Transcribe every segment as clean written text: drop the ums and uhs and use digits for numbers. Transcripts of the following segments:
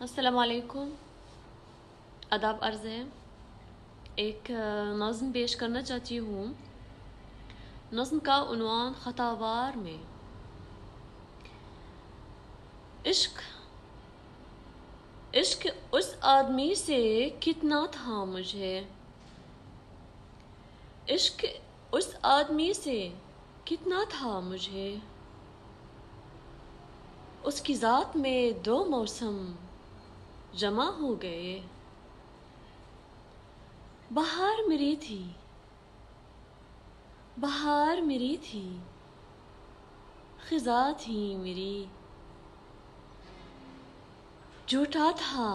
السلام علیکم. آداب عرض ہے. ایک نظم پیش کرنا چاہتی ہوں. نظم کا عنوان خطاوار میں. عشق عشق اس آدمی سے کتنا تھا مجھے. عشق اس آدمی سے کتنا تھا مجھے. اس کی ذات میں دو موسم جمع ہو گئے. بہار میری تھی بہار میری تھی خزاں تھی میری. جھوٹا تھا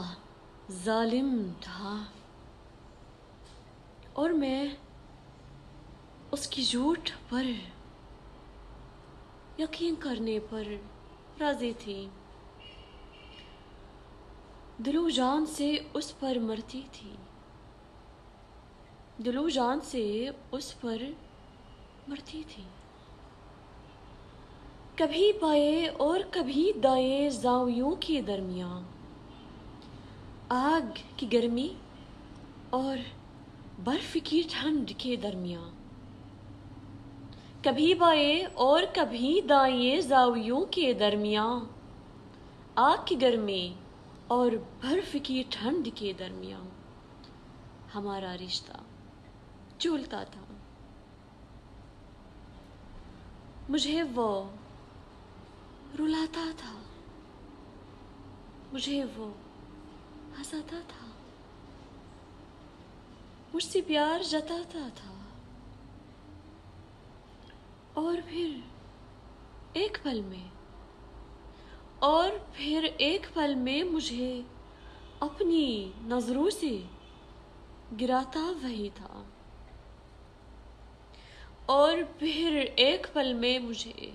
ظالم تھا اور میں اس کی جھوٹ پر یقین کرنے پر راضی تھی. دل و جان سے اس پر مرتی تھی. دل و جان سے اس پر مرتی تھی. کبھی بائیں اور کبھی دائیں زاویوں کے درمیان. آگ کی گرمی اور برف کی ٹھنڈ کے درمیان. کبھی بائیں اور کبھی دائیں زاویوں کے درمیان. آگ کی گرمی اور برف کی ٹھنڈ کے درمیان ہمارا رشتہ جھولتا تھا. مجھے وہ رلاتا تھا مجھے وہ ہنساتا تھا. مجھ سے پیار جتاتا تھا اور پھر ایک پل میں مجھے اپنی نظروں سے گراتا وہی تھا. اور پھر ایک پل میں مجھے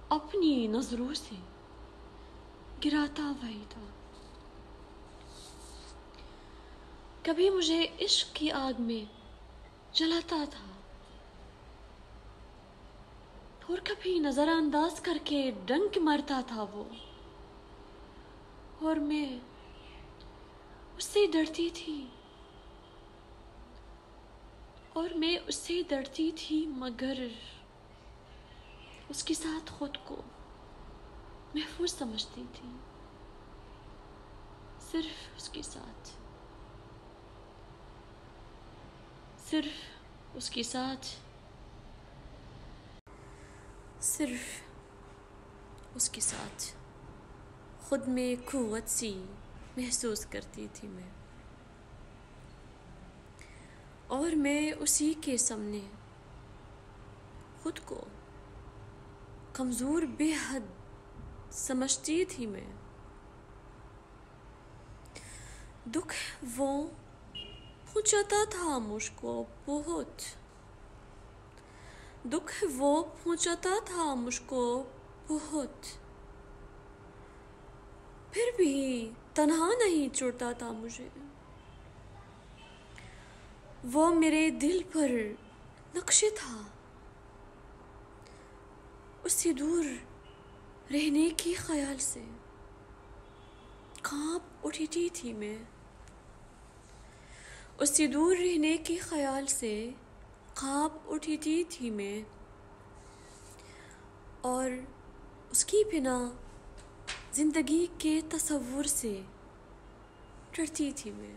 اپنی نظروں سے گراتا وہی تھا. کبھی مجھے عشق کی آگ میں جلاتا تھا اور کبھی نظر انداز کر کے ڈنک مارتا تھا وہ. اور میں اس سے ڈرتی تھی مگر اس کے ساتھ خود کو محفوظ سمجھتی تھی. صرف اس کے ساتھ خود میں قوت سی محسوس کرتی تھی میں. اور میں اسی کے سامنے خود کو کمزور بے حد سمجھتی تھی میں. دکھ وہ پہنچاتا تھا مجھ کو بہت. دکھ وہ پہنچاتا تھا مجھ کو بہت. پھر بھی تنہا نہیں چھوڑتا تھا مجھے. وہ میرے دل پر نقش تھا. اس سے دور رہنے کے خیال سے کانپ اٹھتی تھی میں. اس سے دور رہنے کے خیال سے کانپ اٹھتی تھی میں. اور اس کی بنا زندگی کے تصور سے ڈرتی تھی میں.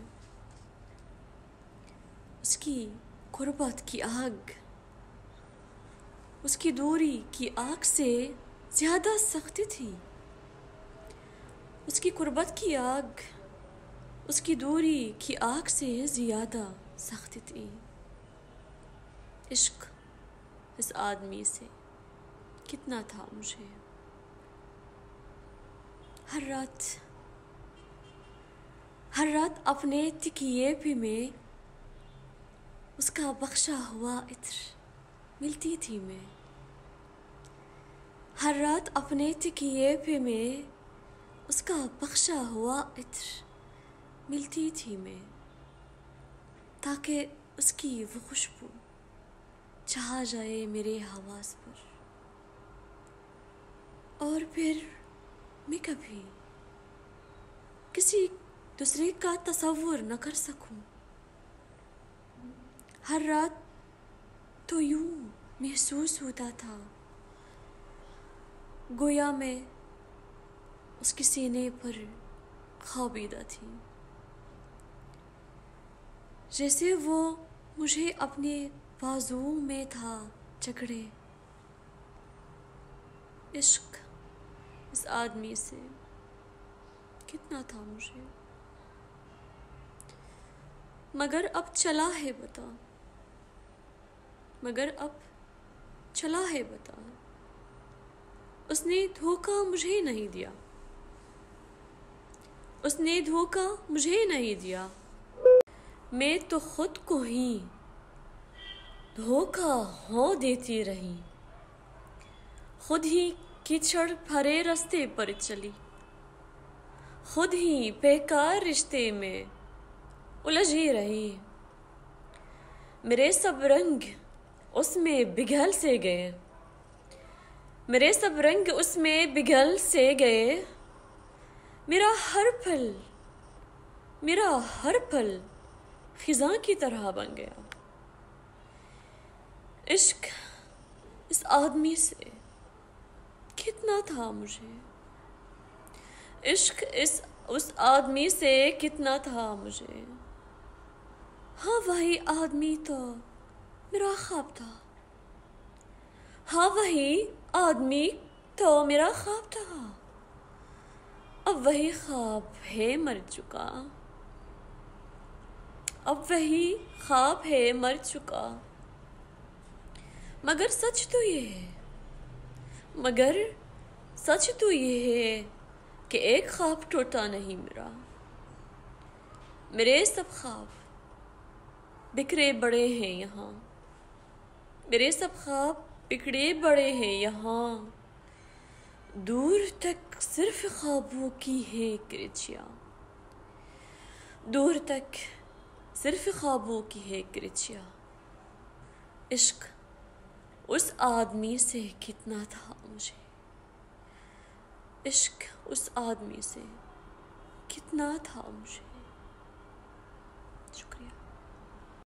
اس کی قربت کی آگ اس کی دوری کی آگ سے زیادہ سخت تھی. اس کی قربت کی آگ اس کی دوری کی آگ سے زیادہ سخت تھی. عشق اس آدمی سے کتنا تھا مجھے. ہر رات اپنے تکیے پہ میں اس کا بخشا ہوا عطر ملتی تھی میں. ہر رات اپنے تکیے پہ میں اس کا بخشا ہوا عطر ملتی تھی میں. تاکہ اس کی وہ خوشبو چھا جائے میرے حواس پر. اور پھر میں کبھی کسی دوسرے کا تصور نہ کر سکوں۔ ہر رات تو یوں محسوس ہوتا تھا گویا میں اس کے سینے پر خوابیدہ تھی، جیسے وہ مجھے اپنے بازوؤں میں تھا جکڑے۔ عشق اس آدمی سے کتنا تھا مجھے، مگر اب چلا ہے بتا، مگر اب چلا ہے بتا، اس نے دھوکہ مجھے نہیں دیا، اس نے دھوکہ مجھے نہیں دیا، میں تو خود کو ہی دھوکہ ہو دیتی رہی، خود ہی کیچڑ بھرے راستے پر چلی، خود ہی بیکار رشتے میں الجھی رہی، میرے سب رنگ اس میں بگھل سے گئے، میرے سب رنگ اس میں بگھل سے گئے، میرا ہر پل خزاں کی طرح بن گیا۔ عشق اس آدمی سے کتنا تھا مجھے، عشق اس آدمی سے کتنا تھا مجھے، ہاں وہی آدمی تو میرا خواب تھا، ہاں وہی آدمی تو میرا خواب تھا، اب وہی خواب ہے مر چکا، اب وہی خواب ہے مر چکا، مگر سچ تو یہ ہے کہ ایک خواب ٹوٹا نہیں میرا، میرے سب خواب بکھرے پڑے ہیں یہاں، میرے سب خواب بکھرے پڑے ہیں یہاں، دور تک صرف خوابوں کی ہے کرچیاں، دور تک صرف خوابوں کی ہے کرچیاں، عشق اس آدمی سے کتنا تھا مجھے، عشق اس آدمی سے کتنا تھا مجھے۔ شکریہ۔